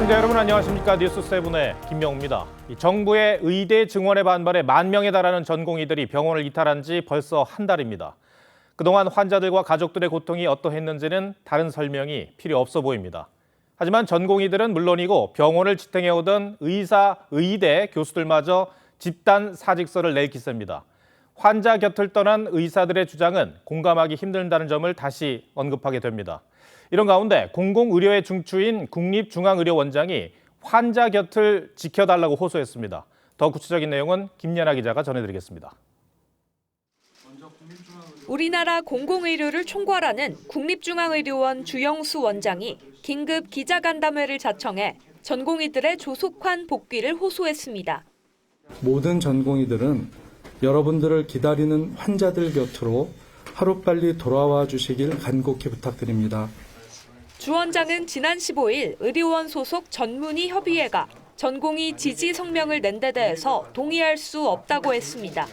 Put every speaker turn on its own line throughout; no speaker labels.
시청자 여러분 안녕하십니까. 뉴스7의 김명우입니다. 정부의 의대 증원에 반발해 10,000명에 달하는 전공의들이 병원을 이탈한 지 벌써 한 달입니다. 그동안 환자들과 가족들의 고통이 어떠했는지는 다른 설명이 필요 없어 보입니다. 하지만 전공의들은 물론이고 병원을 지탱해오던 의사, 의대 교수들마저 집단 사직서를 낼 기세입니다. 환자 곁을 떠난 의사들의 주장은 공감하기 힘들다는 점을 다시 언급하게 됩니다. 이런 가운데 공공의료의 중추인 국립중앙의료원장이 환자 곁을 지켜달라고 호소했습니다. 더 구체적인 내용은 김연아 기자가 전해드리겠습니다.
우리나라 공공의료를 총괄하는 국립중앙의료원 주영수 원장이 긴급 기자간담회를 자청해 전공의들의 조속한 복귀를 호소했습니다.
모든 전공의들은 여러분들을 기다리는 환자들 곁으로 하루빨리 돌아와 주시길 간곡히 부탁드립니다.
주 원장은 지난 15일 의료원 소속 전문의 협의회가 전공의 지지 성명을 낸 데 대해서 동의할 수 없다고 했습니다.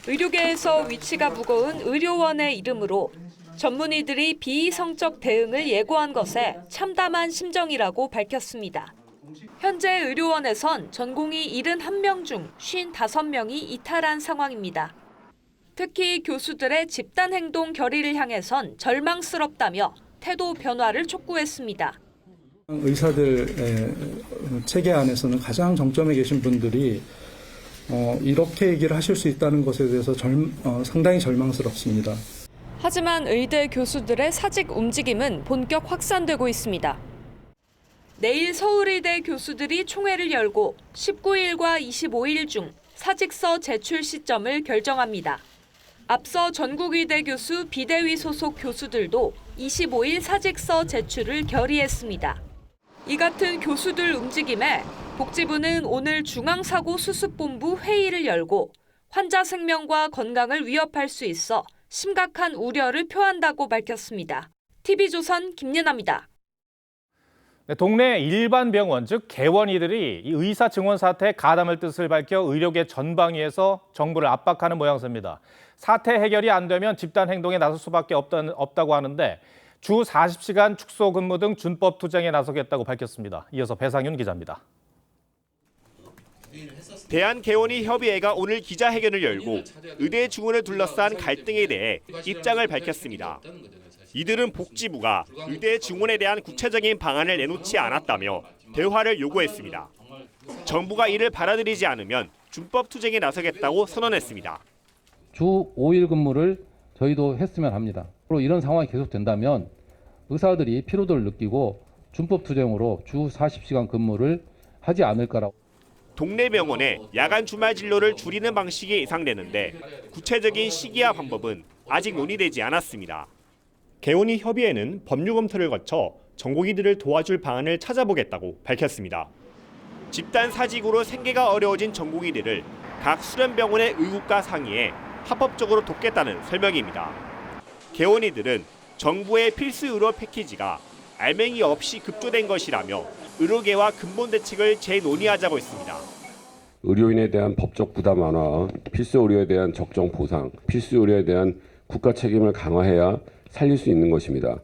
의료계에서 위치가 무거운 의료원의 이름으로 전문의들이 비이성적 대응을 예고한 것에 참담한 심정이라고 밝혔습니다. 현재 의료원에선 전공의 71명 중 55명이 이탈한 상황입니다. 특히 교수들의 집단행동 결의를 향해선 절망스럽다며 태도 변화를 촉구했습니다.
의사들의 체계 안에서는 가장 정점에 계신 분들이 이렇게 얘기를 하실 수 있다는 것에 대해서 상당히 절망스럽습니다.
하지만 의대 교수들의 사직 움직임은 본격 확산되고 있습니다. 내일 서울의대 교수들이 총회를 열고 19일과 25일 중 사직서 제출 시점을 결정합니다. 앞서 전국의대 교수 비대위 소속 교수들도 25일 사직서 제출을 결의했습니다. 이 같은 교수들 움직임에 복지부는 오늘 중앙사고수습본부 회의를 열고 환자 생명과 건강을 위협할 수 있어 심각한 우려를 표한다고 밝혔습니다. TV조선 김연아입니다.
동네 일반 병원, 즉 개원이들이 이 의사 증원 사태에 가담할 뜻을 밝혀 의료계 전방위에서 정부를 압박하는 모양새입니다. 사태 해결이 안 되면 집단 행동에 나설 수밖에 없다고 하는데 주 40시간 축소 근무 등 준법 투쟁에 나서겠다고 밝혔습니다. 이어서 배상윤 기자입니다.
대한개원의협의회가 오늘 기자회견을 열고 의대 증원을 둘러싼 갈등에 대해 입장을 밝혔습니다. 이들은 복지부가 의대 증원에 대한 구체적인 방안을 내놓지 않았다며 대화를 요구했습니다. 정부가 이를 받아들이지 않으면 준법 투쟁에 나서겠다고 선언했습니다.
주 5일 근무를 저희도 했으면 합니다. 앞으로 이런 상황이 계속된다면 의사들이 피로도를 느끼고 준법 투쟁으로 주 40시간 근무를 하지 않을까라고.
동네 병원에 야간 주말 진료를 줄이는 방식이 예상되는데 구체적인 시기와 방법은 아직 논의되지 않았습니다. 개원의 협의회는 법률 검토를 거쳐 전공의들을 도와줄 방안을 찾아보겠다고 밝혔습니다. 집단 사직으로 생계가 어려워진 전공의들을 각 수련병원의 의국과 상의해 합법적으로 돕겠다는 설명입니다. 개원의들은 정부의 필수 의료 패키지가 알맹이 없이 급조된 것이라며 의료계와 근본 대책을 재논의하자고 했습니다.
의료인에 대한 법적 부담 완화, 필수 의료에 대한 적정 보상, 필수 의료에 대한 국가 책임을 강화해야 살릴 수 있는 것입니다.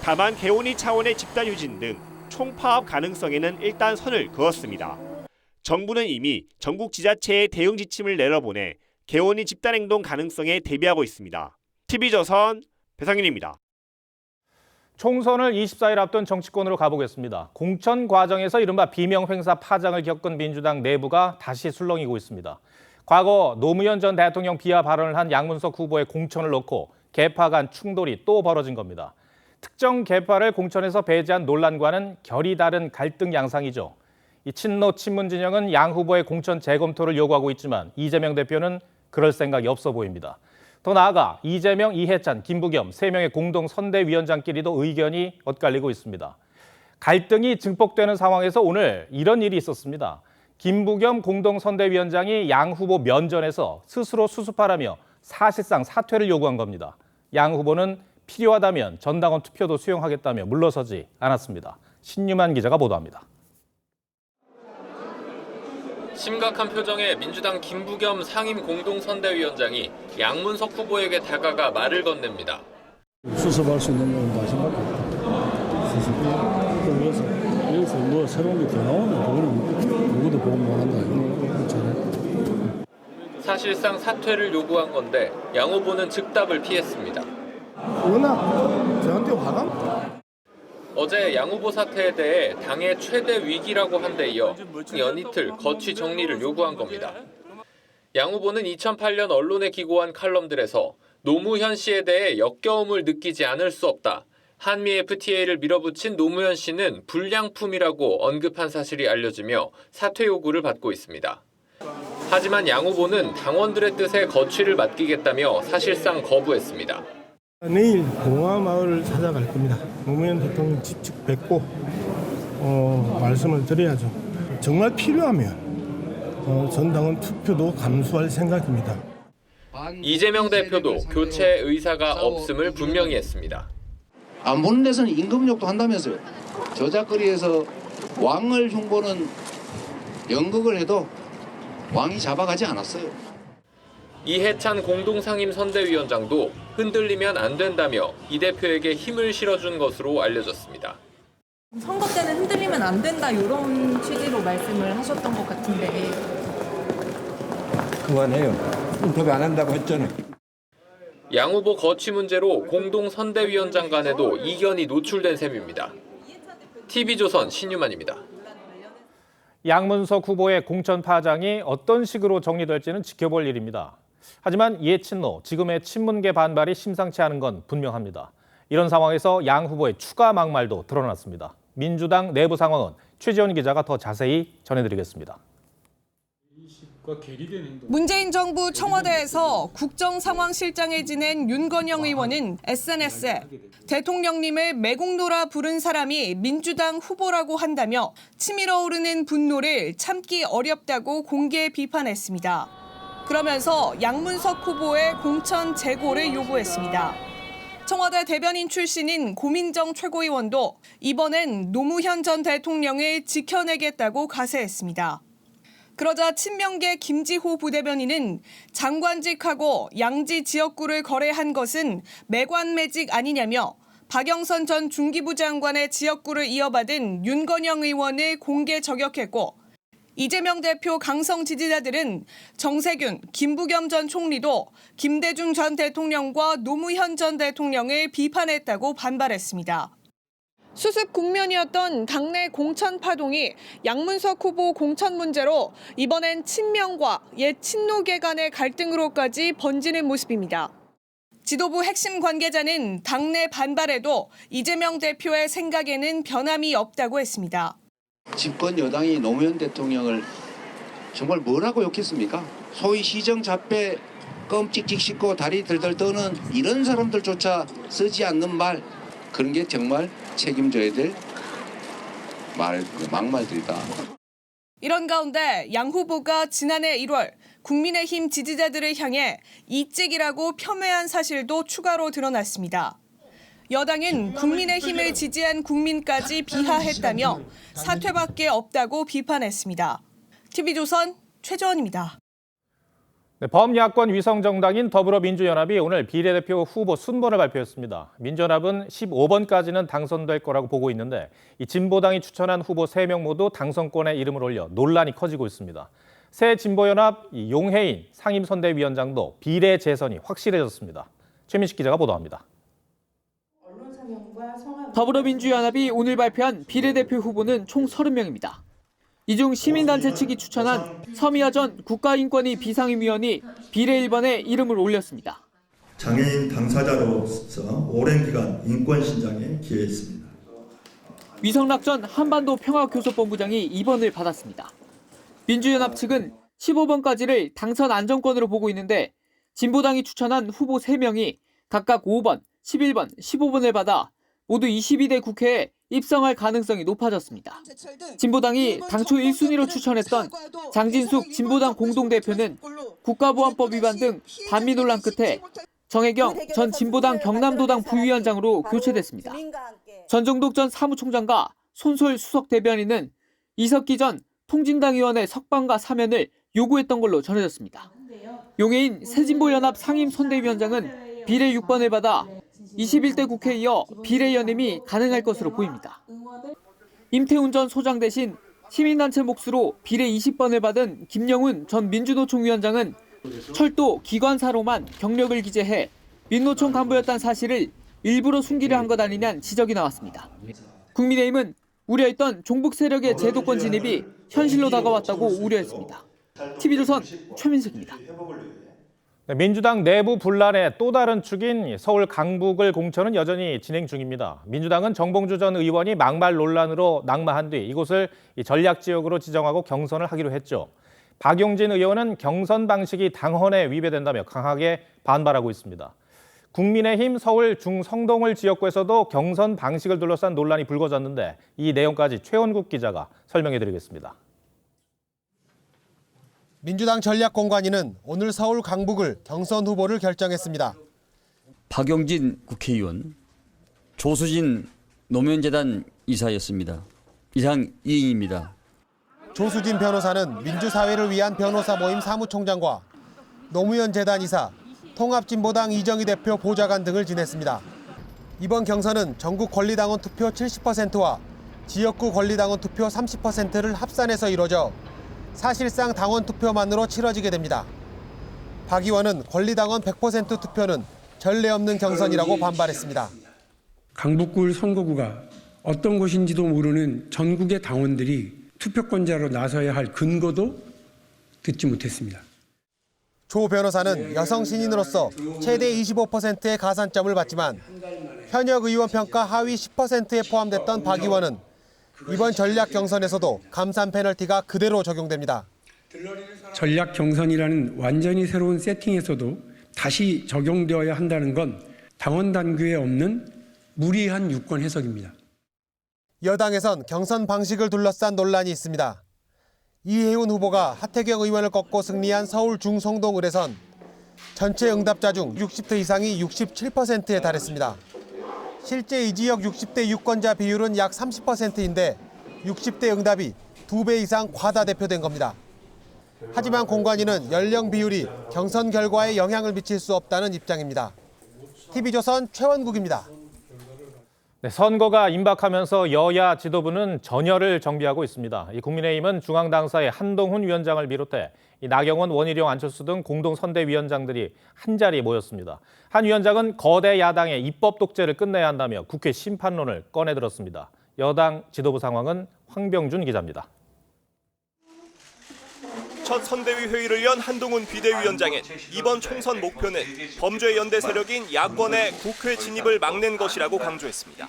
다만 개원의 차원의 집단 유진 등 총파업 가능성에는 일단 선을 그었습니다. 정부는 이미 전국 지자체에 대응 지침을 내려보내 개원의 집단 행동 가능성에 대비하고 있습니다. TV조선 배상윤입니다.
총선을 24일 앞둔 정치권으로 가보겠습니다. 공천 과정에서 이른바 비명횡사 파장을 겪은 민주당 내부가 다시 술렁이고 있습니다. 과거 노무현 전 대통령 비하 발언을 한 양문석 후보의 공천을 놓고 계파 간 충돌이 또 벌어진 겁니다. 특정 계파를 공천에서 배제한 논란과는 결이 다른 갈등 양상이죠. 이 친노 친문 진영은 양 후보의 공천 재검토를 요구하고 있지만 이재명 대표는 그럴 생각이 없어 보입니다. 더 나아가 이재명, 이해찬, 김부겸 3명의 공동 선대위원장끼리도 의견이 엇갈리고 있습니다. 갈등이 증폭되는 상황에서 오늘 이런 일이 있었습니다. 김부겸 공동 선대위원장이 양 후보 면전에서 스스로 수습하라며 사실상 사퇴를 요구한 겁니다. 양 후보는 필요하다면 전당원 투표도 수용하겠다며 물러서지 않았습니다. 신유만 기자가 보도합니다.
심각한 표정의 민주당 김부겸 상임 공동선대위원장이 양문석 후보에게 다가가 말을 건넵니다.
수습할 수 있는 건가 생각합니다. 수습을 위해서 해서 뭐 새로운 게 더 나오면 그거는 누구도 보고 못한다.
사실상 사퇴를 요구한 건데 양 후보는 즉답을 피했습니다.
워낙 저한테 화가
어제 양 후보 사퇴에 대해 당의 최대 위기라고 한 데 이어 연이틀 거취 정리를 요구한 겁니다. 양 후보는 2008년 언론에 기고한 칼럼들에서 노무현 씨에 대해 역겨움을 느끼지 않을 수 없다. 한미 FTA를 밀어붙인 노무현 씨는 불량품이라고 언급한 사실이 알려지며 사퇴 요구를 받고 있습니다. 하지만 양 후보는 당원들의 뜻에 거취를 맡기겠다며 사실상 거부했습니다.
내일 봉화마을을 찾아갈 겁니다. 노무현 대통령 직접 뵙고 말씀을 드려야죠. 정말 필요하면 전당원 투표도 감수할 생각입니다.
이재명 대표도 교체 의사가 없음을 분명히 했습니다.
안 보는 데서는 임금욕도 한다면서요. 저작거리에서 왕을 흉보는 연극을 해도 왕이 잡아가지 않았어요.
이해찬 공동상임선대위원장도 흔들리면 안 된다며 이 대표에게 힘을 실어준 것으로 알려졌습니다.
선거 때는 흔들리면 안 된다 이런 취지로 말씀을 하셨던 것 같은데.
그만해요. 인터뷰 안 한다고 했잖아요.
양 후보 거취 문제로 공동선대위원장 간에도 이견이 노출된 셈입니다. TV조선 신유만입니다.
양문석 후보의 공천 파장이 어떤 식으로 정리될지는 지켜볼 일입니다. 하지만 이해 친노, 지금의 친문계 반발이 심상치 않은 건 분명합니다. 이런 상황에서 양 후보의 추가 막말도 드러났습니다. 민주당 내부 상황은 최지원 기자가 더 자세히 전해드리겠습니다.
문재인 정부 청와대에서 국정상황실장에 지낸 윤건영 의원은 SNS에 대통령님을 매국노라 부른 사람이 민주당 후보라고 한다며 치밀어 오르는 분노를 참기 어렵다고 공개 비판했습니다. 그러면서 양문석 후보의 공천 재고를 요구했습니다. 청와대 대변인 출신인 고민정 최고위원도 이번엔 노무현 전 대통령을 지켜내겠다고 가세했습니다. 그러자 친명계 김지호 부대변인은 장관직하고 양지 지역구를 거래한 것은 매관매직 아니냐며 박영선 전 중기부 장관의 지역구를 이어받은 윤건영 의원을 공개 저격했고 이재명 대표 강성 지지자들은 정세균, 김부겸 전 총리도 김대중 전 대통령과 노무현 전 대통령을 비판했다고 반발했습니다. 수습 국면이었던 당내 공천 파동이 양문석 후보 공천 문제로 이번엔 친명과 옛 친노계 간의 갈등으로까지 번지는 모습입니다. 지도부 핵심 관계자는 당내 반발에도 이재명 대표의 생각에는 변함이 없다고 했습니다.
집권 여당이 노무현 대통령을 정말 뭐라고 욕했습니까? 소위 시정잡배 껌찍찍 씹고 다리 들들 떠는 이런 사람들조차 쓰지 않는 말, 그런 게 정말 책임져야 될 막말들이다.
이런 가운데 양 후보가 지난해 1월 국민의힘 지지자들을 향해 이찍이라고 폄훼한 사실도 추가로 드러났습니다. 여당은 국민의힘을 지지한 국민까지 비하했다며 사퇴밖에 없다고 비판했습니다. TV조선 최재원입니다.
네, 범야권 위성정당인 더불어민주연합이 오늘 비례대표 후보 순번을 발표했습니다. 민주연합은 15번까지는 당선될 거라고 보고 있는데 이 진보당이 추천한 후보 3명 모두 당선권에 이름을 올려 논란이 커지고 있습니다. 새 진보연합 용혜인 상임선대위원장도 비례 재선이 확실해졌습니다. 최민식 기자가 보도합니다.
더불어민주연합이 오늘 발표한 비례대표 후보는 총 30명입니다. 이 중 시민단체 측이 추천한 서미아 전 국가인권위 비상임위원이 비례 1번에 이름을 올렸습니다.
장애인 당사자로서 오랜 기간 인권 신장에 기여했습니다.
위성락 전 한반도 평화교섭본부장이 2번을 받았습니다. 민주연합 측은 15번까지를 당선 안정권으로 보고 있는데 진보당이 추천한 후보 3명이 각각 5번, 11번, 15번을 받아 모두 22대 국회에 입성할 가능성이 높아졌습니다. 진보당이 당초 1순위로 추천했던 장진숙 진보당 공동대표는 국가보안법 위반 등 반미 논란 끝에 정혜경 전 진보당 경남도당 부위원장으로 교체됐습니다. 전정독 전 사무총장과 손솔 수석 대변인은 이석기 전 통진당 의원의 석방과 사면을 요구했던 걸로 전해졌습니다. 용해인 새진보연합 상임선대위원장은 비례 6번을 받아 21대 국회에 이어 비례 연임이 가능할 것으로 보입니다. 임태훈 전 소장 대신 시민단체 몫으로 비례 20번을 받은 김영훈 전 민주노총 위원장은 철도 기관사로만 경력을 기재해 민노총 간부였다는 사실을 일부러 숨기려 한 것 아니냐는 지적이 나왔습니다. 국민의힘은 우려했던 종북 세력의 제도권 진입이 현실로 다가왔다고 우려했습니다. TV조선 최민석입니다.
민주당 내부 분란의 또 다른 축인 서울 강북을 공천은 여전히 진행 중입니다. 민주당은 정봉주 전 의원이 막말 논란으로 낙마한 뒤 이곳을 전략지역으로 지정하고 경선을 하기로 했죠. 박용진 의원은 경선 방식이 당헌에 위배된다며 강하게 반발하고 있습니다. 국민의힘 서울 중성동을 지역구에서도 경선 방식을 둘러싼 논란이 불거졌는데 이 내용까지 최원국 기자가 설명해드리겠습니다.
민주당 전략공관위는 오늘 서울 강북을 경선 후보를 결정했습니다.
박용진 국회의원, 조수진 노무현재단 이사였습니다. 이상 이행입니다.
조수진 변호사는 민주사회를 위한 변호사 모임 사무총장과 노무현 재단 이사, 통합진보당 이정희 대표 보좌관 등을 지냈습니다. 이번 경선은 전국 권리당원 투표 70%와 지역구 권리당원 투표 30%를 합산해서 이뤄져 사실상 당원 투표만으로 치러지게 됩니다. 박 의원은 권리당원 100% 투표는 전례 없는 경선이라고 반발했습니다.
강북구 선거구가 어떤 곳인지도 모르는 전국의 당원들이 투표권자로 나서야 할 근거도 듣지 못했습니다.
조 변호사는 여성 신인으로서 최대 25%의 가산점을 받지만 현역 의원 평가 하위 10%에 포함됐던 박 의원은 이번 전략 경선에서도 감산 페널티가 그대로 적용됩니다.
전략 경선이라는 완전히 새로운 세팅에서도 다시 적용되어야 한다는 건 당원 당규에 없는 무리한 유권 해석입니다.
여당에선 경선 방식을 둘러싼 논란이 있습니다. 이혜훈 후보가 하태경 의원을 꺾고 승리한 서울 중성동을에선 전체 응답자 중 60세 이상이 67%에 달했습니다. 실제 이 지역 60대 유권자 비율은 약 30%인데 60대 응답이 2배 이상 과다대표된 겁니다. 하지만 공관위는 연령 비율이 경선 결과에 영향을 미칠 수 없다는 입장입니다. TV조선 최원국입니다.
네, 선거가 임박하면서 여야 지도부는 전열을 정비하고 있습니다. 국민의힘은 중앙당사의 한동훈 위원장을 비롯해 나경원, 원희룡, 안철수 등 공동선대위원장들이 한자리에 모였습니다. 한 위원장은 거대 야당의 입법 독재를 끝내야 한다며 국회 심판론을 꺼내들었습니다. 여당 지도부 상황은 황병준 기자입니다.
첫 선대위 회의를 연 한동훈 비대위원장은 이번 총선 목표는 범죄 연대 세력인 야권의 국회 진입을 막는 것이라고 강조했습니다.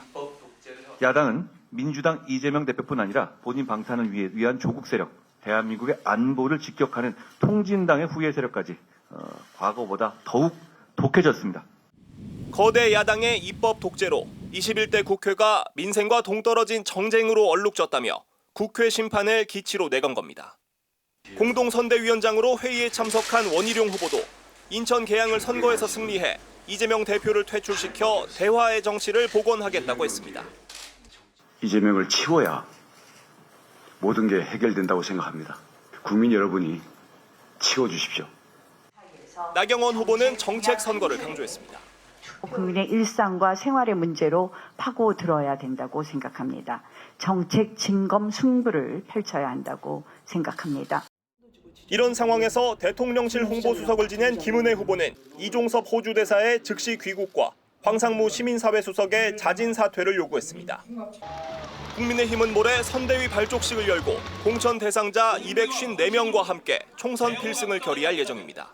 야당은 민주당 이재명 대표뿐 아니라 본인 방탄을 위한 조국 세력, 대한민국의 안보를 직격하는 통진당의 후예 세력까지 과거보다 더욱 독해졌습니다.
거대 야당의 입법 독재로 21대 국회가 민생과 동떨어진 정쟁으로 얼룩졌다며 국회 심판을 기치로 내건 겁니다. 공동선대위원장으로 회의에 참석한 원희룡 후보도 인천 계양을 선거에서 승리해 이재명 대표를 퇴출시켜 대화의 정치를 복원하겠다고 했습니다.
이재명을 치워야 모든 게 해결된다고 생각합니다. 국민 여러분이 치워주십시오.
나경원 후보는 정책 선거를 강조했습니다.
국민의 일상과 생활의 문제로 파고들어야 된다고 생각합니다. 정책 진검 승부를 펼쳐야 한다고 생각합니다.
이런 상황에서 대통령실 홍보수석을 지낸 김은혜 후보는 이종섭 호주 대사의 즉시 귀국과 황상무 시민사회 수석의 자진 사퇴를 요구했습니다. 국민의힘은 모레 선대위 발족식을 열고 공천 대상자 254명과 함께 총선 필승을 결의할 예정입니다.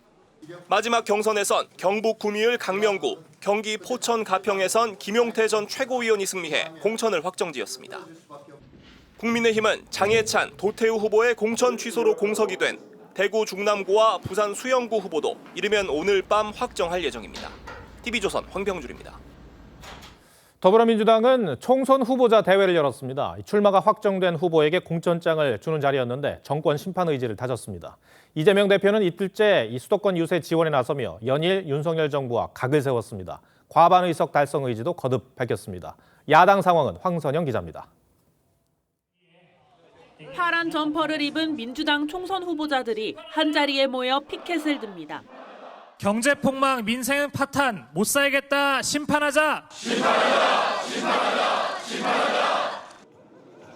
마지막 경선에선 경북 구미을 강명구, 경기 포천 가평에선 김용태 전 최고위원이 승리해 공천을 확정지었습니다. 국민의힘은 장해찬, 도태우 후보의 공천 취소로 공석이 된 대구 중남구와 부산 수영구 후보도 이르면 오늘 밤 확정할 예정입니다. TV조선 황병준입니다.
더불어민주당은 총선 후보자 대회를 열었습니다. 출마가 확정된 후보에게 공천장을 주는 자리였는데 정권 심판 의지를 다졌습니다. 이재명 대표는 이틀째 수도권 유세 지원에 나서며 연일 윤석열 정부와 각을 세웠습니다. 과반 의석 달성 의지도 거듭 밝혔습니다. 야당 상황은 황선영 기자입니다.
파란 점퍼를 입은 민주당 총선 후보자들이 한자리에 모여 피켓을 듭니다.
경제 폭망, 민생 파탄, 못 살겠다, 심판하자.
심판하자, 심판하자, 심판하자.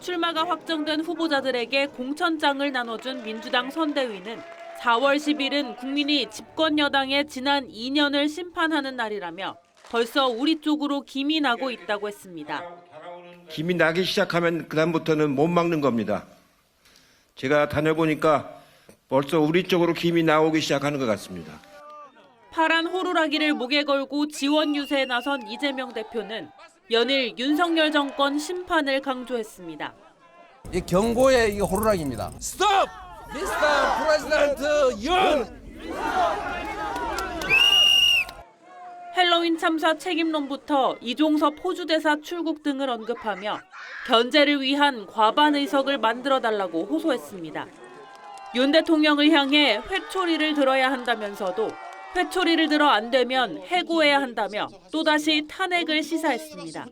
출마가 확정된 후보자들에게 공천장을 나눠준 민주당 선대위는 4월 10일은 국민이 집권 여당의 지난 2년을 심판하는 날이라며 벌써 우리 쪽으로 김이 나고 있다고 했습니다.
김이 나기 시작하면 그다음부터는 못 막는 겁니다. 제가 다녀보니까 벌써 우리 쪽으로 김이 나오기 시작하는 것 같습니다.
파란 호루라기를 목에 걸고 지원 유세에 나선 이재명 대표는 연일 윤석열 정권 심판을 강조했습니다.
이 경고의 이 호루라기입니다. Stop! Mr. President, Young!
헬로윈 참사 책임론부터 이종섭 호주대사 출국 등을 언급하며 견제를 위한 과반 의석을 만들어달라고 호소했습니다. 윤 대통령을 향해 회초리를 들어야 한다면서도 회초리를 들어 안 되면 해고해야 한다며 또다시 탄핵을 시사했습니다.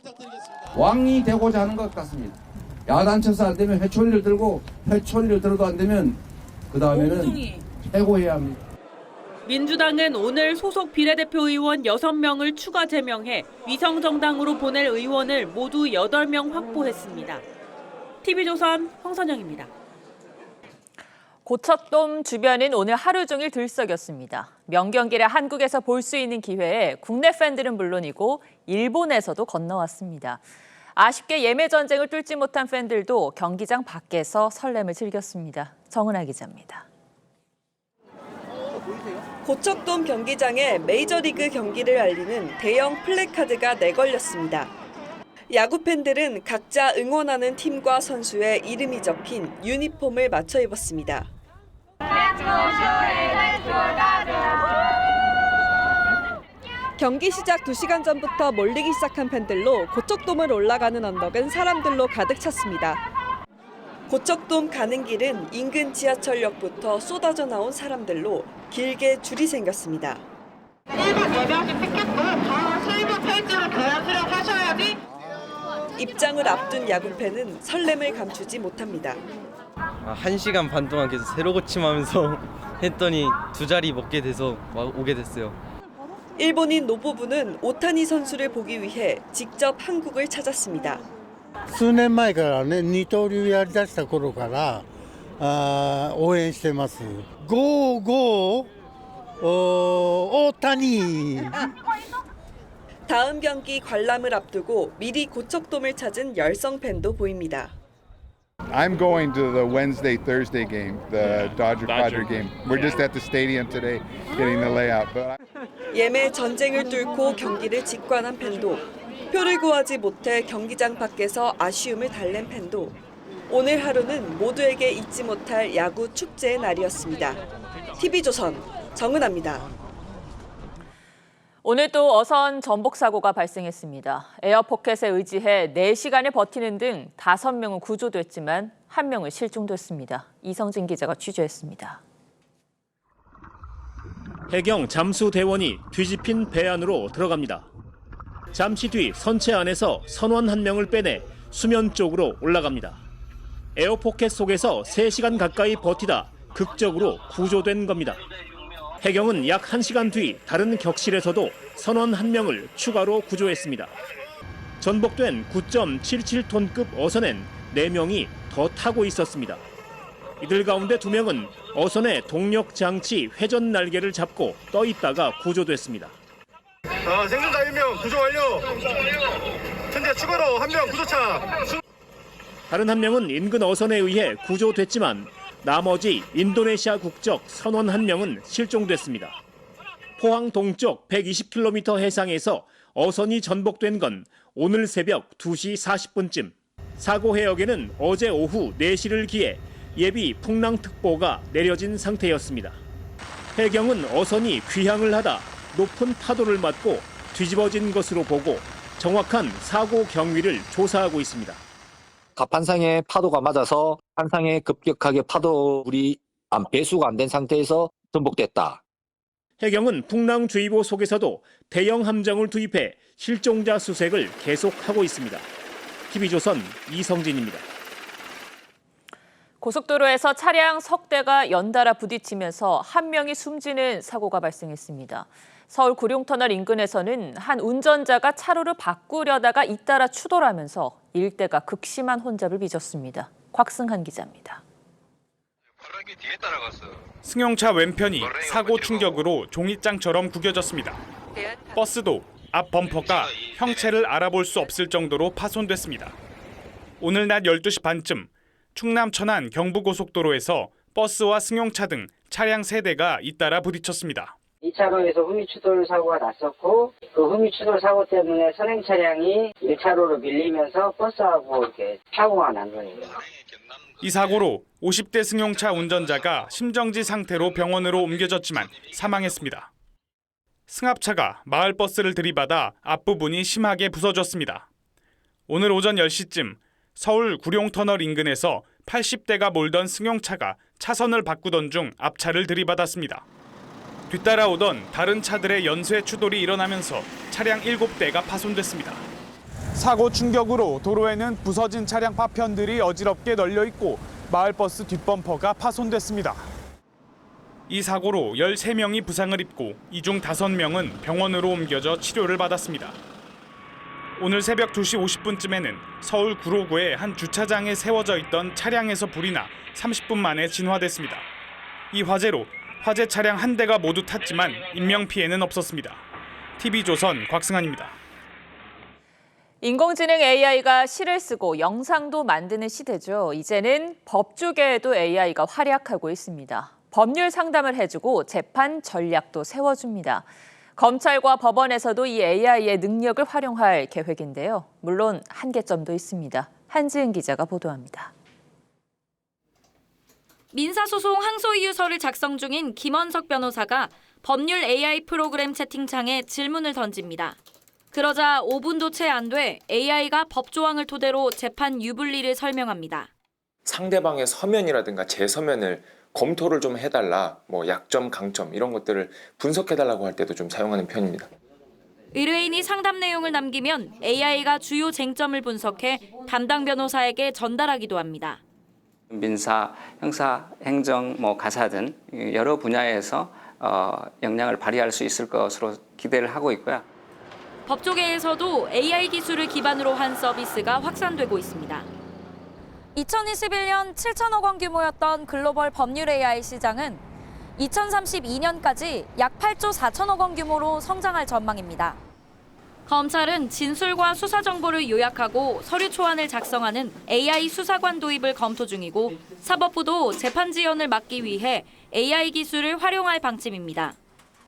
왕이 되고자 하는 것 같습니다. 야단 쳐서 안 되면 회초리를 들고 회초리를 들어도 안 되면 그 다음에는 해고해야 합니다.
민주당은 오늘 소속 비례대표 의원 6명을 추가 제명해 위성정당으로 보낼 의원을 모두 8명 확보했습니다. TV조선 황선영입니다.
고척돔 주변은 오늘 하루 종일 들썩였습니다. 명경기를 한국에서 볼 수 있는 기회에 국내 팬들은 물론이고 일본에서도 건너왔습니다. 아쉽게 예매 전쟁을 뚫지 못한 팬들도 경기장 밖에서 설렘을 즐겼습니다. 정은아 기자입니다.
고척돔 경기장에 메이저리그 경기를 알리는 대형 플래카드가 내걸렸습니다. 야구 팬들은 각자 응원하는 팀과 선수의 이름이 적힌 유니폼을 맞춰 입었습니다. 경기 시작 2시간 전부터 몰리기 시작한 팬들로 고척돔을 올라가는 언덕은 사람들로 가득 찼습니다. 고척돔 가는 길은 인근 지하철역부터 쏟아져 나온 사람들로 길게 줄이 생겼습니다. 입장을 앞둔 야구팬은 설렘을 감추지 못합니다.
1시간 반 동안 계속 새로 고침하면서 했더니 2자리 먹게 돼서 오게 됐어요.
일본인 노부부는 오타니 선수를 보기 위해 직접 한국을 찾았습니다.
数年前からね、二刀流やりだした頃から応援してます。ゴーゴー大谷。
다음 경기 관람을 앞두고 미리 고척돔을 찾은 열성 팬도 보입니다.
I'm going to the Wednesday-Thursday game, the Dodger game. We're just at the stadium today getting the layout.
예매 전쟁을 뚫고 경기를 직관한 팬도, 표를 구하지 못해 경기장 밖에서 아쉬움을 달랜 팬도, 오늘 하루는 모두에게 잊지 못할 야구 축제의 날이었습니다. TV조선 정은아입니다.
오늘 또 어선 전복 사고가 발생했습니다. 에어포켓에 의지해 4시간을 버티는 등 5명은 구조됐지만 1명은 실종됐습니다. 이성진 기자가 취재했습니다.
해경 잠수대원이 뒤집힌 배 안으로 들어갑니다. 잠시 뒤 선체 안에서 선원 1명을 빼내 수면 쪽으로 올라갑니다. 에어포켓 속에서 3시간 가까이 버티다 극적으로 구조된 겁니다. 해경은 약 1시간 뒤 다른 격실에서도 선원 1명을 추가로 구조했습니다. 전복된 9.77톤급 어선엔 4명이 더 타고 있었습니다. 이들 가운데 2명은 어선의 동력 장치 회전 날개를 잡고 떠 있다가 구조됐습니다.
생존자 1명 구조 완료. 현재 추가로 1명 구조차.
다른 1명은 인근 어선에 의해 구조됐지만 나머지 인도네시아 국적 선원 1명은 실종됐습니다. 포항 동쪽 120km 해상에서 어선이 전복된 건 오늘 새벽 2시 40분쯤. 사고 해역에는 어제 오후 4시를 기해 예비 풍랑특보가 내려진 상태였습니다. 해경은 어선이 귀향을 하다 높은 파도를 맞고 뒤집어진 것으로 보고 정확한 사고 경위를 조사하고 있습니다.
갑판상에 파도가 맞아서 한상에 급격하게 파도물이 배수가 안 된 상태에서 전복됐다.
해경은 풍랑주의보 속에서도 대형 함정을 투입해 실종자 수색을 계속하고 있습니다. TV조선 이성진입니다.
고속도로에서 차량 석 대가 연달아 부딪히면서 한 명이 숨지는 사고가 발생했습니다. 서울 구룡터널 인근에서는 한 운전자가 차로를 바꾸려다가 잇따라 추돌하면서 일대가 극심한 혼잡을 빚었습니다. 곽승한 기자입니다.
승용차 왼편이 사고 충격으로 종이장처럼 구겨졌습니다. 버스도 앞 범퍼가 형체를 알아볼 수 없을 정도로 파손됐습니다. 오늘 낮 12시 반쯤 충남 천안 경부고속도로에서 버스와 승용차 등 차량 3대가 잇따라 부딪혔습니다.
2차로에서 후미추돌 사고가 났었고 그 후미추돌 사고 때문에 선행 차량이 1차로로 밀리면서 버스하고 이렇게 사고가 난 거예요.
이 사고로 50대 승용차 운전자가 심정지 상태로 병원으로 옮겨졌지만 사망했습니다. 승합차가 마을버스를 들이받아 앞부분이 심하게 부서졌습니다. 오늘 오전 10시쯤 서울 구룡터널 인근에서 80대가 몰던 승용차가 차선을 바꾸던 중 앞차를 들이받았습니다. 뒤따라오던 다른 차들의 연쇄 추돌이 일어나면서 차량 7대가 파손됐습니다. 사고 충격으로 도로에는 부서진 차량 파편들이 어지럽게 널려 있고 마을버스 뒷범퍼가 파손됐습니다. 이 사고로 13명이 부상을 입고 이 중 5명은 병원으로 옮겨져 치료를 받았습니다. 오늘 새벽 2시 50분쯤에는 서울 구로구의 한 주차장에 세워져 있던 차량에서 불이 나 30분 만에 진화됐습니다. 이 화재로 화재 차량 한 대가 모두 탔지만 인명피해는 없었습니다. TV조선 곽승환입니다.
인공지능 AI가 시를 쓰고 영상도 만드는 시대죠. 이제는 법조계에도 AI가 활약하고 있습니다. 법률 상담을 해주고 재판 전략도 세워줍니다. 검찰과 법원에서도 이 AI의 능력을 활용할 계획인데요. 물론 한계점도 있습니다. 한지은 기자가 보도합니다.
민사소송 항소이유서를 작성 중인 김원석 변호사가 법률 AI 프로그램 채팅창에 질문을 던집니다. 그러자 5분도 채 안 돼 AI가 법조항을 토대로 재판 유불리를 설명합니다.
상대방의 서면이라든가 제 서면을 검토를 좀 해달라, 약점, 강점 이런 것들을 분석해달라고 할 때도 좀 사용하는 편입니다.
의뢰인이 상담 내용을 남기면 AI가 주요 쟁점을 분석해 담당 변호사에게 전달하기도 합니다.
민사, 형사, 행정, 가사 등 여러 분야에서 역량을 발휘할 수 있을 것으로 기대를 하고 있고요.
법조계에서도 AI 기술을 기반으로 한 서비스가 확산되고 있습니다.
2021년 7천억 원 규모였던 글로벌 법률 AI 시장은 2032년까지 약 8조 4천억 원 규모로 성장할 전망입니다.
검찰은 진술과 수사 정보를 요약하고 서류 초안을 작성하는 AI 수사관 도입을 검토 중이고 사법부도 재판 지연을 막기 위해 AI 기술을 활용할 방침입니다.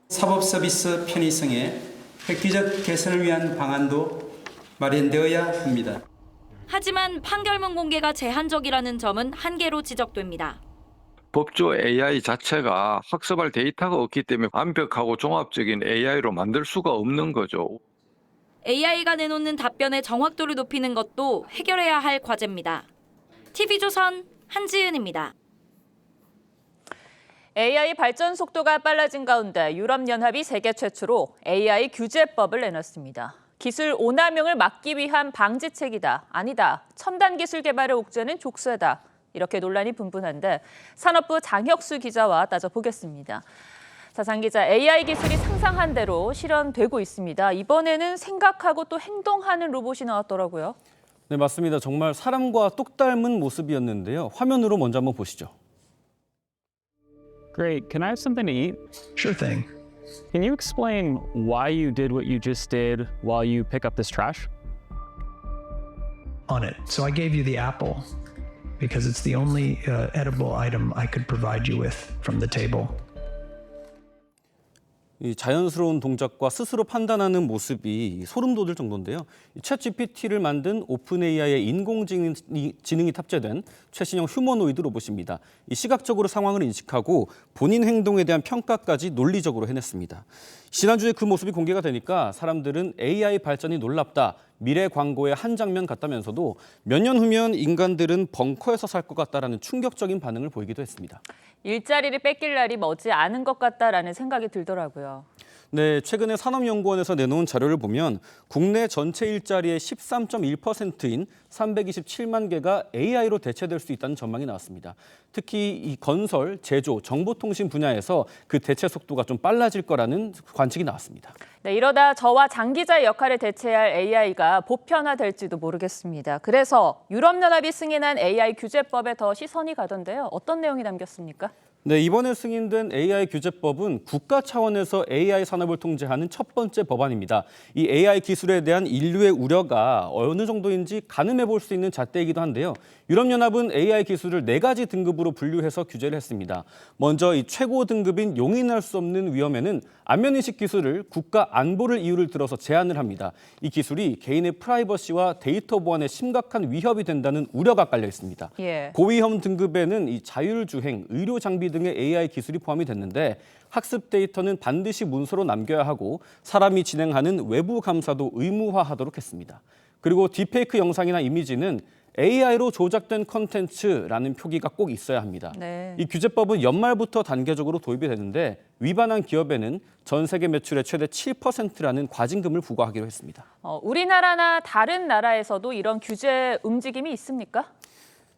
사법 서비스 편의성의 획기적 개선을 위한 방안도 마련되어야 합니다.
하지만 판결문 공개가 제한적이라는 점은 한계로 지적됩니다.
법조 AI 자체가 학습할 데이터가 없기 때문에 완벽하고 종합적인 AI로 만들 수가 없는 거죠.
AI가 내놓는 답변의 정확도를 높이는 것도 해결해야 할 과제입니다. TV조선 한지은입니다.
AI 발전 속도가 빨라진 가운데 유럽연합이 세계 최초로 AI 규제법을 내놨습니다. 기술 오남용을 막기 위한 방지책이다. 아니다. 첨단 기술 개발의 옥죄는 족쇄다. 이렇게 논란이 분분한데 산업부 장혁수 기자와 따져보겠습니다. 자, 장 기자, AI 기술이 상상한 대로 실현되고 있습니다. 이번에는 생각하고 또 행동하는 로봇이 나왔더라고요.
네, 맞습니다. 정말 사람과 똑 닮은 모습이었는데요. 화면으로 먼저 한번 보시죠.
Great. Can I have something to eat?
Sure thing.
Can you explain why you did what you just did while you pick up this trash?
On it. So I gave you the apple because it's the only edible item I could provide you with from the table.
이 자연스러운 동작과 스스로 판단하는 모습이 소름 돋을 정도인데요. 챗GPT를 만든 오픈AI의 인공지능이 탑재된 최신형 휴머노이드 로봇입니다. 이 시각적으로 상황을 인식하고 본인 행동에 대한 평가까지 논리적으로 해냈습니다. 지난주에 그 모습이 공개가 되니까 사람들은 AI 발전이 놀랍다, 미래 광고의 한 장면 같다면서도 몇 년 후면 인간들은 벙커에서 살 것 같다라는 충격적인 반응을 보이기도 했습니다.
일자리를 뺏길 날이 머지 않은 것 같다라는 생각이 들더라고요.
네, 최근에 산업연구원에서 내놓은 자료를 보면 국내 전체 일자리의 13.1%인 327만 개가 AI로 대체될 수 있다는 전망이 나왔습니다. 특히 이 건설, 제조, 정보통신 분야에서 그 대체 속도가 좀 빨라질 거라는 관측이 나왔습니다.
네, 이러다 저와 장 기자의 역할을 대체할 AI가 보편화될지도 모르겠습니다. 그래서 유럽연합이 승인한 AI 규제법에 더 시선이 가던데요. 어떤 내용이 담겼습니까?
네, 이번에 승인된 AI 규제법은 국가 차원에서 AI 산업을 통제하는 첫 번째 법안입니다. 이 AI 기술에 대한 인류의 우려가 어느 정도인지 가늠해 볼 수 있는 잣대이기도 한데요. 유럽연합은 AI 기술을 4가지 등급으로 분류해서 규제를 했습니다. 먼저 이 최고 등급인 용인할 수 없는 위험에는 안면인식 기술을 국가 안보를 이유를 들어서 제한을 합니다. 이 기술이 개인의 프라이버시와 데이터 보안에 심각한 위협이 된다는 우려가 깔려 있습니다.
예.
고위험 등급에는 이 자율주행, 의료 장비 등의 AI 기술이 포함이 됐는데 학습 데이터는 반드시 문서로 남겨야 하고 사람이 진행하는 외부 감사도 의무화하도록 했습니다. 그리고 딥페이크 영상이나 이미지는 AI로 조작된 컨텐츠라는 표기가 꼭 있어야 합니다.
네.
이 규제법은 연말부터 단계적으로 도입이 되는데 위반한 기업에는 전 세계 매출의 최대 7%라는 과징금을 부과하기로 했습니다.
우리나라나 다른 나라에서도 이런 규제 움직임이 있습니까?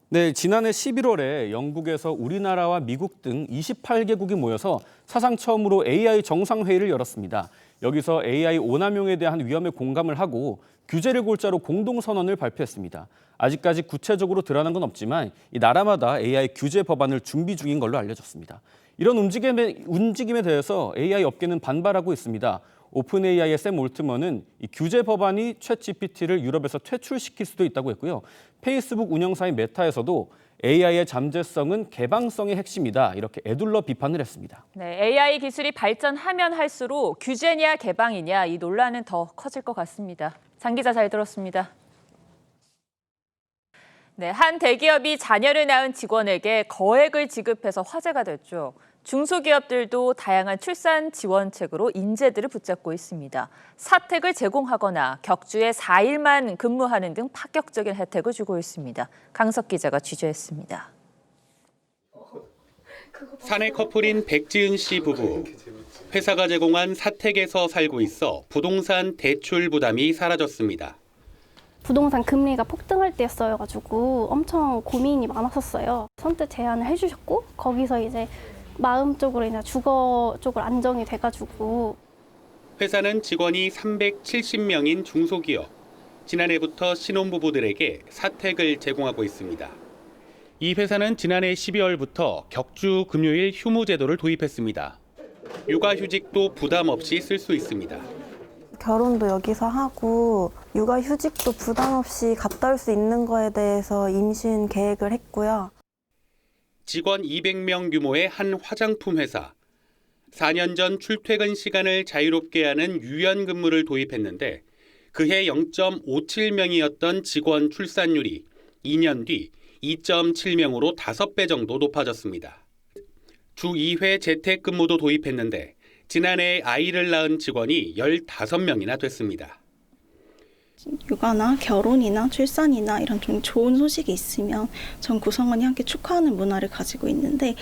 네, 지난해 11월에 영국에서 우리나라와 미국 등 28개국이 모여서 사상 처음으로 AI 정상회의를 열었습니다. 여기서 AI 오남용에 대한 위험에 공감을 하고 규제를 골자로 공동선언을 발표했습니다. 아직까지 구체적으로 드러난 건 없지만 이 나라마다 AI 규제 법안을 준비 중인 걸로 알려졌습니다. 이런 움직임에 대해서 AI 업계는 반발하고 있습니다. 오픈 AI의 샘 올트먼은 이 규제 법안이 챗 GPT를 유럽에서 퇴출시킬 수도 있다고 했고요. 페이스북 운영사인 메타에서도 AI의 잠재성은 개방성의 핵심이다. 이렇게 에둘러 비판을 했습니다.
네, AI 기술이 발전하면 할수록 규제냐 개방이냐 이 논란은 더 커질 것 같습니다. 장 기자 잘 들었습니다. 네, 한 대기업이 자녀를 낳은 직원에게 거액을 지급해서 화제가 됐죠. 중소기업들도 다양한 출산 지원책으로 인재들을 붙잡고 있습니다. 사택을 제공하거나 격주에 4일만 근무하는 등 파격적인 혜택을 주고 있습니다. 강석 기자가 취재했습니다.
사내 커플인 백지은 씨 부부. 회사가 제공한 사택에서 살고 있어 부동산 대출 부담이 사라졌습니다.
부동산 금리가 폭등할 때였어가지고 엄청 고민이 많았었어요. 선뜻 제안을 해주셨고 거기서 이제 마음적으로 이제 주거 쪽으로 안정이 돼가지고.
회사는 직원이 370명인 중소기업. 지난해부터 신혼부부들에게 사택을 제공하고 있습니다. 이 회사는 지난해 12월부터 격주 금요일 휴무 제도를 도입했습니다. 육아휴직도 부담 없이 쓸 수 있습니다.
결혼도 여기서 하고 육아휴직도 부담 없이 갔다 올 수 있는 거에 대해서 임신 계획을 했고요.
직원 200명 규모의 한 화장품 회사. 4년 전 출퇴근 시간을 자유롭게 하는 유연 근무를 도입했는데 그해 0.57명이었던 직원 출산율이 2년 뒤 2.7명으로 5배 정도 높아졌습니다. 주 2회 재택근무도 도입했는데 지난해 아이를 낳은 직원이 15명이나 됐습니다.
육아나 결혼이나 출산이나 이런 좀 좋은 소식이 있으면 전 구성원이 함께 축하하는 문화를 가지고 있는데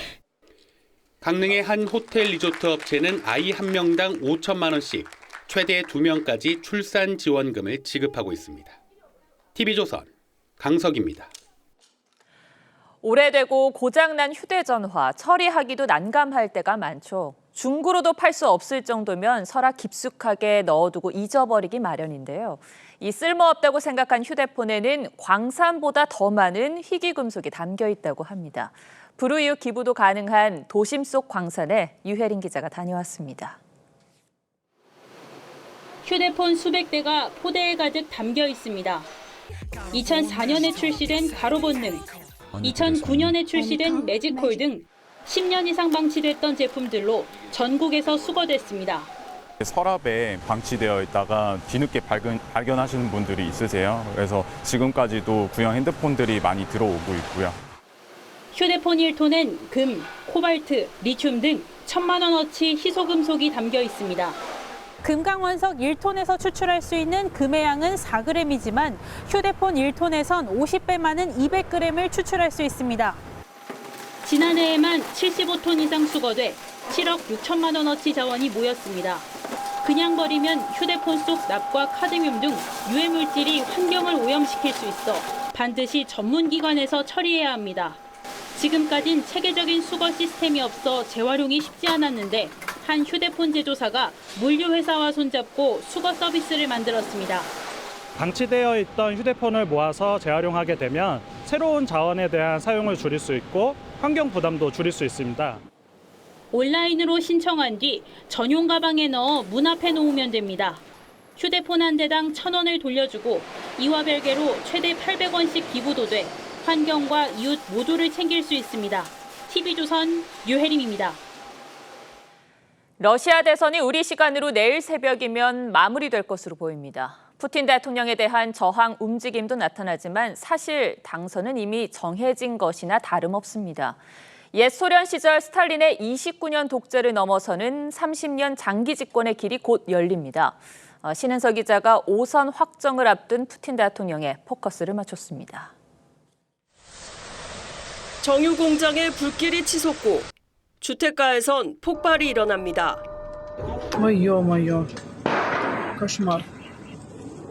강릉의 한 호텔 리조트 업체는 아이 한 명당 5천만 원씩 최대 2명까지 출산 지원금을 지급하고 있습니다. TV조선 강석입니다.
오래되고 고장난 휴대전화 처리하기도 난감할 때가 많죠. 중고로도 팔 수 없을 정도면 서랍 깊숙하게 넣어두고 잊어버리기 마련인데요. 이 쓸모없다고 생각한 휴대폰에는 광산보다 더 많은 희귀금속이 담겨 있다고 합니다. 불우이웃 기부도 가능한 도심 속 광산에 유혜린 기자가 다녀왔습니다.
휴대폰 수백 대가 포대에 가득 담겨 있습니다. 2004년에 출시된 가로 본능, 2009년에 출시된 매직콜 등 10년 이상 방치됐던 제품들로 전국에서 수거됐습니다.
서랍에 방치되어 있다가 뒤늦게 발견하시는 분들이 있으세요. 그래서 지금까지도 구형 핸드폰들이 많이 들어오고 있고요.
휴대폰 1톤엔 금, 코발트, 리튬 등 1,000만 원어치 희소금속이 담겨 있습니다. 금강원석 1톤에서 추출할 수 있는 금의 양은 4g이지만 휴대폰 1톤에선 50배 많은 200g을 추출할 수 있습니다. 지난해에만 75톤 이상 수거돼 7억 6천만 원어치 자원이 모였습니다. 그냥 버리면 휴대폰 속 납과 카드뮴 등 유해 물질이 환경을 오염시킬 수 있어 반드시 전문기관에서 처리해야 합니다. 지금까진 체계적인 수거 시스템이 없어 재활용이 쉽지 않았는데 한 휴대폰 제조사가 물류회사와 손잡고 수거 서비스를 만들었습니다.
방치되어 있던 휴대폰을 모아서 재활용하게 되면 새로운 자원에 대한 사용을 줄일 수 있고 환경 부담도 줄일 수 있습니다.
온라인으로 신청한 뒤 전용 가방에 넣어 문 앞에 놓으면 됩니다. 휴대폰 한 대당 1,000원을 돌려주고 이와 별개로 최대 800원씩 기부도 돼 환경과 이웃 모두를 챙길 수 있습니다. TV조선 류혜림입니다.
러시아 대선이 우리 시간으로 내일 새벽이면 마무리될 것으로 보입니다. 푸틴 대통령에 대한 저항 움직임도 나타나지만 사실 당선은 이미 정해진 것이나 다름없습니다. 옛 소련 시절 스탈린의 29년 독재를 넘어서는 30년 장기 집권의 길이 곧 열립니다. 신은서 기자가 5선 확정을 앞둔 푸틴 대통령에 포커스를 맞췄습니다.
정유 공장에 불길이 치솟고 주택가에선 폭발이 일어납니다.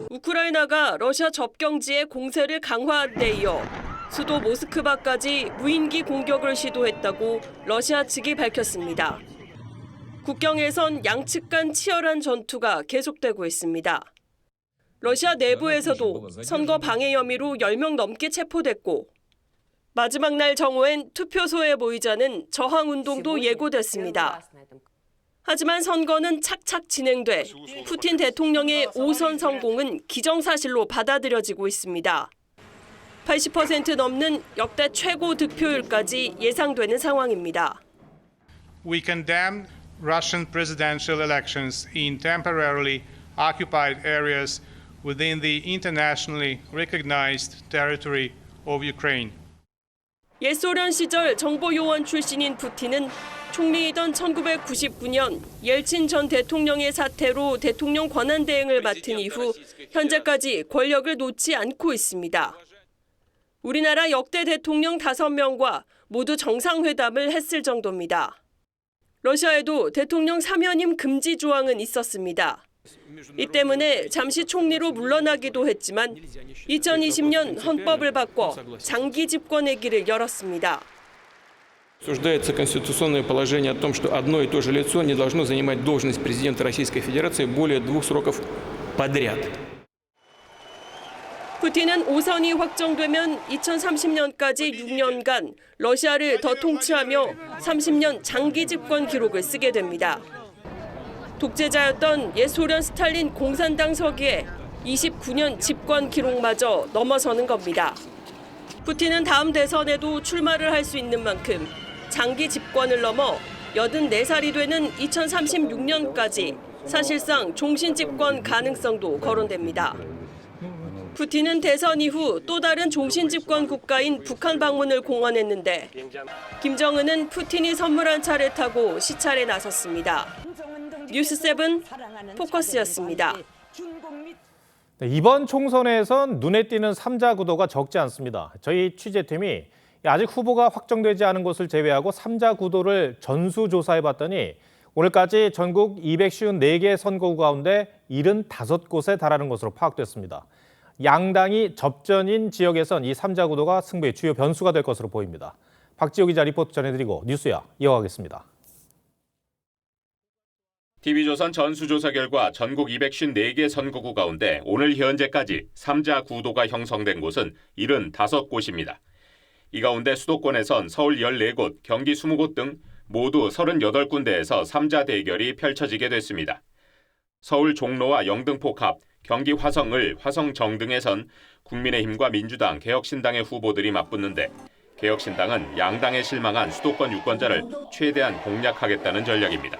우크라이나가 러시아 접경지에 공세를 강화한 데 이어 수도 모스크바까지 무인기 공격을 시도했다고 러시아 측이 밝혔습니다. 국경에선 양측 간 치열한 전투가 계속되고 있습니다. 러시아 내부에서도 선거 방해 혐의로 10명 넘게 체포됐고 마지막 날 정오엔 투표소에 모이자는 저항운동도 예고됐습니다. 하지만 선거는 착착 진행돼 푸틴 대통령의 5선 성공은 기정사실로 받아들여지고 있습니다. 80% 넘는 역대 최고 득표율까지 예상되는 상황입니다.
We condemn Russian presidential elections in temporarily occupied areas within the internationally recognized territory of Ukraine.
옛 소련 시절 정보요원 출신인 푸틴은 총리이던 1999년 옐친 전 대통령의 사태로 대통령 권한대행을 맡은 이후 현재까지 권력을 놓지 않고 있습니다. 우리나라 역대 대통령 5명과 모두 정상회담을 했을 정도입니다. 러시아에도 대통령 사면임 금지 조항은 있었습니다. 이 때문에 잠시 총리로 물러나기도 했지만 2020년 헌법을 바꿔 장기 집권의 길을 열었습니다.
Обсуждается конституционное положение о том, что одно и то же лицо не должно занимать должность президента Российской Федерации более 2 сроков подряд.
푸틴은 5선이 확정되면 2030년까지 6년간 러시아를 더 통치하며 30년 장기 집권 기록을 쓰게 됩니다. 독재자였던 옛 소련 스탈린 공산당 서기에 29년 집권 기록마저 넘어서는 겁니다. 푸틴은 다음 대선에도 출마를 할 수 있는 만큼 장기 집권을 넘어 84살이 되는 2036년까지 사실상 종신 집권 가능성도 거론됩니다. 푸틴은 대선 이후 또 다른 종신 집권 국가인 북한 방문을 공언했는데 김정은은 푸틴이 선물한 차를 타고 시찰에 나섰습니다. 뉴스7 포커스였습니다.
이번 총선에선 눈에 띄는 3자 구도가 적지 않습니다. 저희 취재팀이 아직 후보가 확정되지 않은 곳을 제외하고 3자 구도를 전수조사해봤더니 오늘까지 전국 254개 선거구 가운데 75곳에 달하는 것으로 파악됐습니다. 양당이 접전인 지역에선 이 3자 구도가 승부의 주요 변수가 될 것으로 보입니다. 박지호 기자 리포트 전해드리고 뉴스야 이어가겠습니다.
TV조선 전수조사 결과 전국 254개 선거구 가운데 오늘 현재까지 3자 구도가 형성된 곳은 75곳입니다. 이 가운데 수도권에선 서울 14곳, 경기 20곳 등 모두 38군데에서 3자 대결이 펼쳐지게 됐습니다. 서울 종로와 영등포 갑, 경기 화성을, 화성정 등에선 국민의힘과 민주당, 개혁신당의 후보들이 맞붙는데 개혁신당은 양당에 실망한 수도권 유권자를 최대한 공략하겠다는 전략입니다.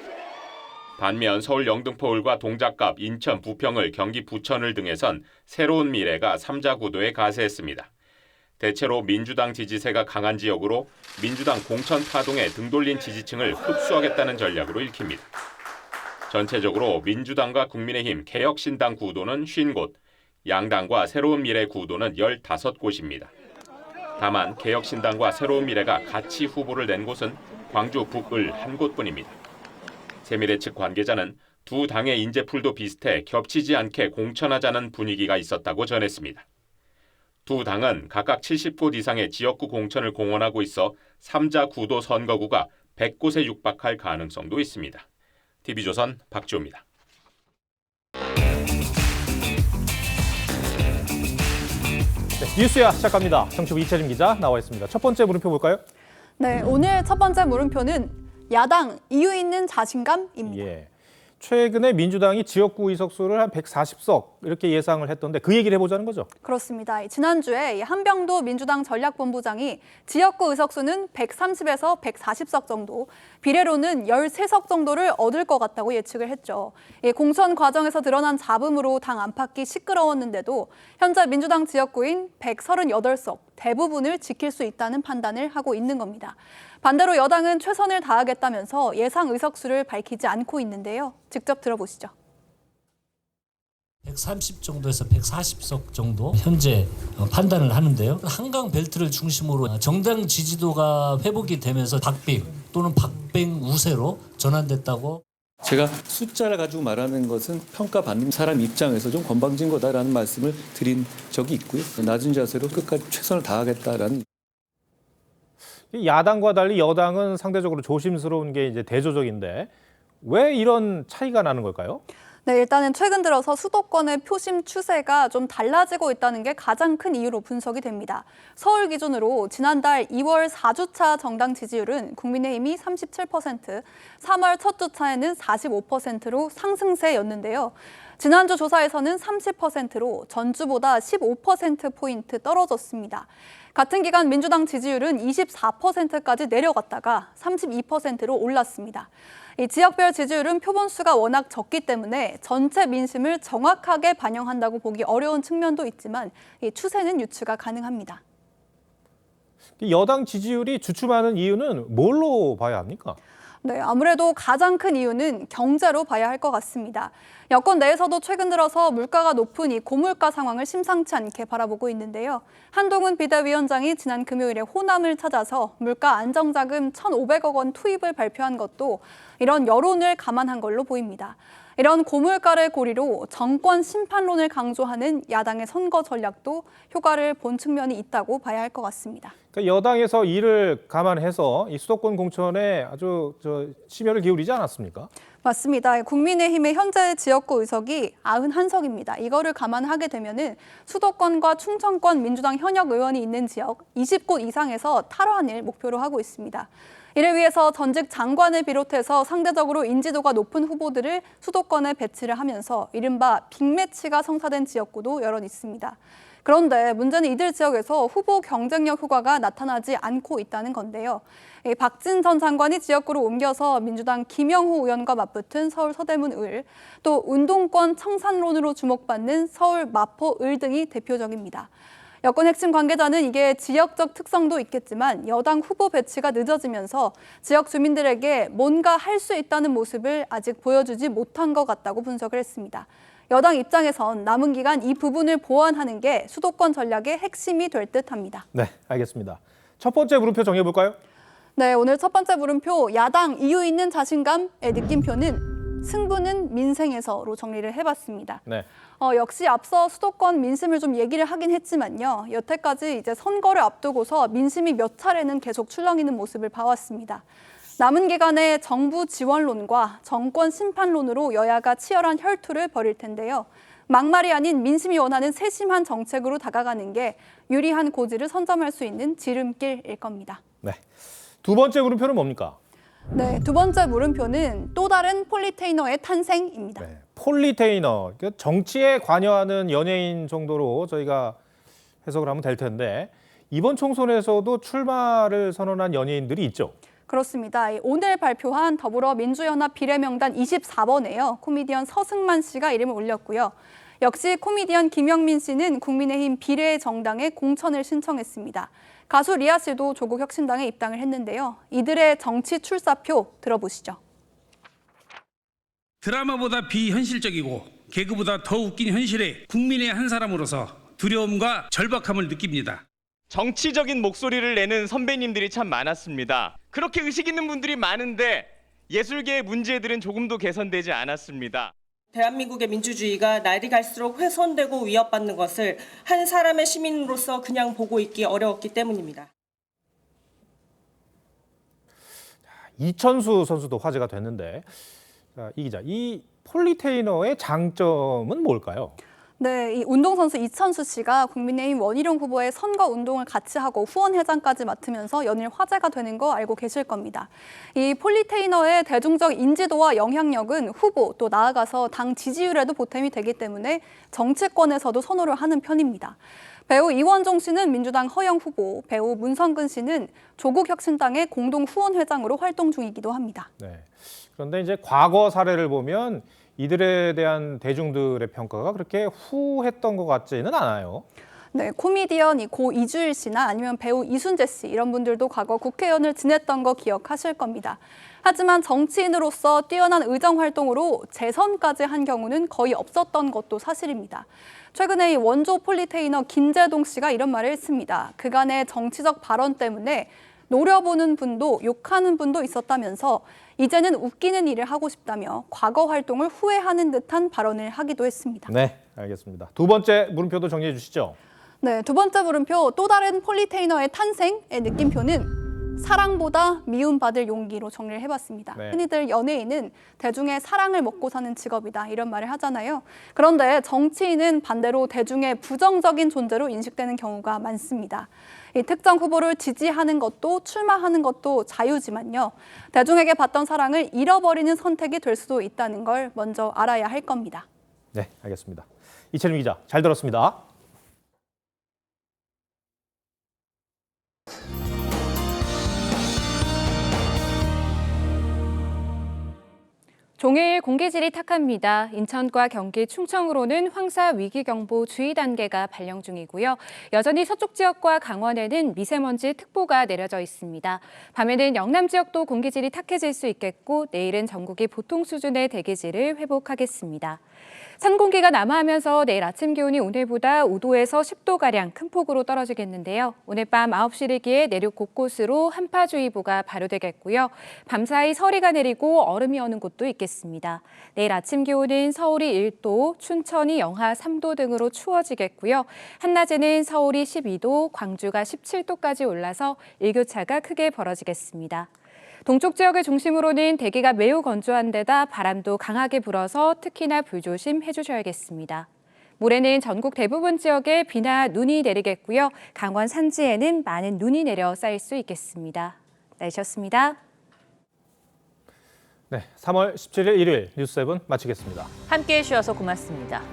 반면 서울 영등포을과 동작갑, 인천 부평을, 경기 부천을 등에선 새로운 미래가 3자 구도에 가세했습니다. 대체로 민주당 지지세가 강한 지역으로 민주당 공천 파동에 등 돌린 지지층을 흡수하겠다는 전략으로 읽힙니다. 전체적으로 민주당과 국민의힘, 개혁신당 구도는 50곳, 양당과 새로운 미래 구도는 15곳입니다. 다만 개혁신당과 새로운 미래가 같이 후보를 낸 곳은 광주 북을 한 곳뿐입니다. 새미래 측 관계자는 두 당의 인재풀도 비슷해 겹치지 않게 공천하자는 분위기가 있었다고 전했습니다. 두 당은 각각 70곳 이상의 지역구 공천을 공언하고 있어 3자 구도 선거구가 100곳에 육박할 가능성도 있습니다. TV조선 박지호입니다.
네, 뉴스야 시작합니다. 정치부 이채림 기자 나와 있습니다. 첫 번째 물음표 볼까요?
네, 오늘 첫 번째 물음표는 야당 이유 있는 자신감입니다.
예. 최근에 민주당이 지역구 의석수를 한 140석 이렇게 예상을 했던데 그 얘기를 해보자는 거죠?
그렇습니다. 지난주에 한병도 민주당 전략본부장이 지역구 의석수는 130에서 140석 정도, 비례로는 13석 정도를 얻을 것 같다고 예측을 했죠. 공천 과정에서 드러난 잡음으로 당 안팎이 시끄러웠는데도 현재 민주당 지역구인 138석 대부분을 지킬 수 있다는 판단을 하고 있는 겁니다. 반대로 여당은 최선을 다하겠다면서 예상 의석수를 밝히지 않고 있는데요. 직접 들어보시죠.
130 정도에서 140석 정도 현재 판단을 하는데요. 한강 벨트를 중심으로 정당 지지도가 회복이 되면서 박빙 또는 박빙 우세로 전환됐다고.
제가 숫자를 가지고 말하는 것은 평가받는 사람 입장에서 좀 건방진 거다라는 말씀을 드린 적이 있고요. 낮은 자세로 끝까지 최선을 다하겠다라는.
야당과 달리 여당은 상대적으로 조심스러운 게 이제 대조적인데 왜 이런 차이가 나는 걸까요?
네, 일단은 최근 들어서 수도권의 표심 추세가 좀 달라지고 있다는 게 가장 큰 이유로 분석이 됩니다. 서울 기준으로 지난달 2월 4주차 정당 지지율은 국민의힘이 37%, 3월 첫 주차에는 45%로 상승세였는데요. 지난주 조사에서는 30%로 전주보다 15%포인트 떨어졌습니다. 같은 기간 민주당 지지율은 24%까지 내려갔다가 32%로 올랐습니다. 이 지역별 지지율은 표본수가 워낙 적기 때문에 전체 민심을 정확하게 반영한다고 보기 어려운 측면도 있지만 이 추세는 유추가 가능합니다.
여당 지지율이 주춤하는 이유는 뭘로 봐야 합니까?
네, 아무래도 가장 큰 이유는 경제로 봐야 할 것 같습니다. 여권 내에서도 최근 들어서 물가가 높은 이 고물가 상황을 심상치 않게 바라보고 있는데요. 한동훈 비대위원장이 지난 금요일에 호남을 찾아서 물가 안정자금 1,500억 원 투입을 발표한 것도 이런 여론을 감안한 걸로 보입니다. 이런 고물가를 고리로 정권 심판론을 강조하는 야당의 선거 전략도 효과를 본 측면이 있다고 봐야 할 것 같습니다.
그러니까 여당에서 이를 감안해서 이 수도권 공천에 아주 심혈을 기울이지 않았습니까?
맞습니다. 국민의힘의 현재 지역구 의석이 91석입니다. 이거를 감안하게 되면은 수도권과 충청권 민주당 현역 의원이 있는 지역 20곳 이상에서 탈환을 목표로 하고 있습니다. 이를 위해서 전직 장관을 비롯해서 상대적으로 인지도가 높은 후보들을 수도권에 배치를 하면서 이른바 빅매치가 성사된 지역구도 여러 있습니다. 그런데 문제는 이들 지역에서 후보 경쟁력 효과가 나타나지 않고 있다는 건데요. 박진 전 장관이 지역구로 옮겨서 민주당 김영호 의원과 맞붙은 서울 서대문 을, 또 운동권 청산론으로 주목받는 서울 마포 을 등이 대표적입니다. 여권 핵심 관계자는 이게 지역적 특성도 있겠지만 여당 후보 배치가 늦어지면서 지역 주민들에게 뭔가 할 수 있다는 모습을 아직 보여주지 못한 것 같다고 분석을 했습니다. 여당 입장에선 남은 기간 이 부분을 보완하는 게 수도권 전략의 핵심이 될 듯합니다.
네, 알겠습니다. 첫 번째 물음표 정해볼까요?
네, 오늘 첫 번째 물음표 야당 이유 있는 자신감의 느낌표는 승부는 민생에서로 정리를 해봤습니다.
네.
역시 앞서 수도권 민심을 좀 얘기를 하긴 했지만요. 여태까지 이제 선거를 앞두고서 민심이 몇 차례는 계속 출렁이는 모습을 봐왔습니다. 남은 기간에 정부 지원론과 정권 심판론으로 여야가 치열한 혈투를 벌일 텐데요. 막말이 아닌 민심이 원하는 세심한 정책으로 다가가는 게 유리한 고지를 선점할 수 있는 지름길일 겁니다.
네. 두 번째 물음표는 뭡니까?
네, 두 번째 물음표는 또 다른 폴리테이너의 탄생입니다.
네, 폴리테이너, 정치에 관여하는 연예인 정도로 저희가 해석을 하면 될 텐데 이번 총선에서도 출마를 선언한 연예인들이 있죠.
그렇습니다. 오늘 발표한 더불어민주연합 비례명단 24번에요. 코미디언 서승만 씨가 이름을 올렸고요. 역시 코미디언 김영민 씨는 국민의힘 비례정당에 공천을 신청했습니다. 가수 리아 씨도 조국 혁신당에 입당을 했는데요. 이들의 정치 출사표 들어보시죠.
드라마보다 비현실적이고 개그보다 더 웃긴 현실에 국민의 한 사람으로서 두려움과 절박함을 느낍니다.
정치적인 목소리를 내는 선배님들이 참 많았습니다. 그렇게 의식 있는 분들이 많은데
예술계의 문제들은 조금도 개선되지 않았습니다.
대한민국의 민주주의가 날이 갈수록 훼손되고 위협받는 것을 한 사람의 시민으로서 그냥 보고 있기 어려웠기 때문입니다.
이천수 선수도 화제가 됐는데, 이 기자, 이 폴리테이너의 장점은 뭘까요?
네, 이 운동선수 이천수 씨가 국민의힘 원희룡 후보의 선거 운동을 같이 하고 후원회장까지 맡으면서 연일 화제가 되는 거 알고 계실 겁니다. 이 폴리테이너의 대중적 인지도와 영향력은 후보 또 나아가서 당 지지율에도 보탬이 되기 때문에 정치권에서도 선호를 하는 편입니다. 배우 이원종 씨는 민주당 허영 후보, 배우 문성근 씨는 조국혁신당의 공동 후원회장으로 활동 중이기도 합니다.
네. 그런데 이제 과거 사례를 보면 이들에 대한 대중들의 평가가 그렇게 후했던 것 같지는 않아요.
네, 코미디언 고 이주일 씨나 아니면 배우 이순재 씨 이런 분들도 과거 국회의원을 지냈던 거 기억하실 겁니다. 하지만 정치인으로서 뛰어난 의정 활동으로 재선까지 한 경우는 거의 없었던 것도 사실입니다. 최근에 이 원조 폴리테이너 김재동 씨가 이런 말을 했습니다. 그간의 정치적 발언 때문에 노려보는 분도 욕하는 분도 있었다면서 이제는 웃기는 일을 하고 싶다며 과거 활동을 후회하는 듯한 발언을 하기도 했습니다.
네, 알겠습니다. 두 번째 물음표도 정리해 주시죠.
네, 두 번째 물음표, 또 다른 폴리테이너의 탄생의 느낌표는 사랑보다 미움받을 용기로 정리를 해봤습니다.
네.
흔히들 연예인은 대중의 사랑을 먹고 사는 직업이다 이런 말을 하잖아요. 그런데 정치인은 반대로 대중의 부정적인 존재로 인식되는 경우가 많습니다. 이 특정 후보를 지지하는 것도 출마하는 것도 자유지만요. 대중에게 받던 사랑을 잃어버리는 선택이 될 수도 있다는 걸 먼저 알아야 할 겁니다.
네, 알겠습니다. 이채림 기자, 잘 들었습니다.
종일 공기질이 탁합니다. 인천과 경기 충청으로는 황사 위기경보 주의 단계가 발령 중이고요. 여전히 서쪽 지역과 강원에는 미세먼지 특보가 내려져 있습니다. 밤에는 영남 지역도 공기질이 탁해질 수 있겠고 내일은 전국이 보통 수준의 대기질을 회복하겠습니다. 찬 공기가 남하하면서 내일 아침 기온이 오늘보다 5도에서 10도가량 큰 폭으로 떨어지겠는데요. 오늘 밤 9시 이르기에 내륙 곳곳으로 한파주의보가 발효되겠고요. 밤사이 서리가 내리고 얼음이 오는 곳도 있겠습니다. 내일 아침 기온은 서울이 1도, 춘천이 영하 3도 등으로 추워지겠고요. 한낮에는 서울이 12도, 광주가 17도까지 올라서 일교차가 크게 벌어지겠습니다. 동쪽 지역을 중심으로는 대기가 매우 건조한 데다 바람도 강하게 불어서 특히나 불조심해 주셔야겠습니다. 모레는 전국 대부분 지역에 비나 눈이 내리겠고요. 강원 산지에는 많은 눈이 내려 쌓일 수 있겠습니다. 날씨였습니다.
네, 3월 17일 일요일 뉴스7 마치겠습니다.
함께해 주셔서 고맙습니다.